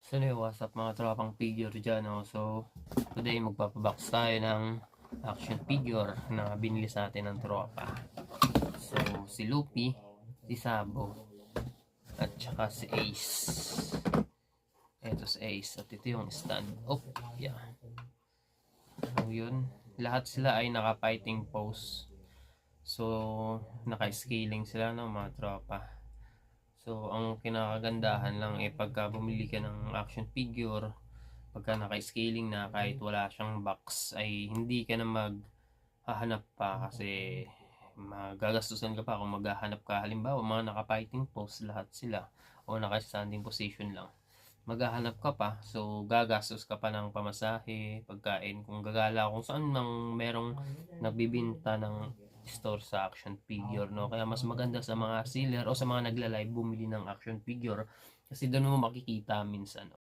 So what's up mga tropang figure dyan, no? So today magpapabox tayo ng action figure na binili sa atin ng tropa. So si Luffy, si Sabo, at saka si Ace. Ito si Ace at ito yung stand. Oh, yeah. So yun, lahat sila ay naka-fighting pose. So naka-scaling sila, no, mga tropa. So, ang kinakagandahan lang pagka bumili ka ng action figure, pagka naka-scaling na kahit wala siyang box ay hindi ka na maghahanap pa kasi magagastusan ka pa kung maghahanap ka. Halimbawa, mga naka-fighting pose lahat sila o naka-standing position lang. Maghahanap ka pa, so gagastos ka pa ng pamasahe, pagkain, kung gagala kung saan nang merong nagbibinta ng store sa action figure, no? Kaya mas maganda sa mga seller o sa mga nagla-live bumili ng action figure kasi doon mo makikita minsan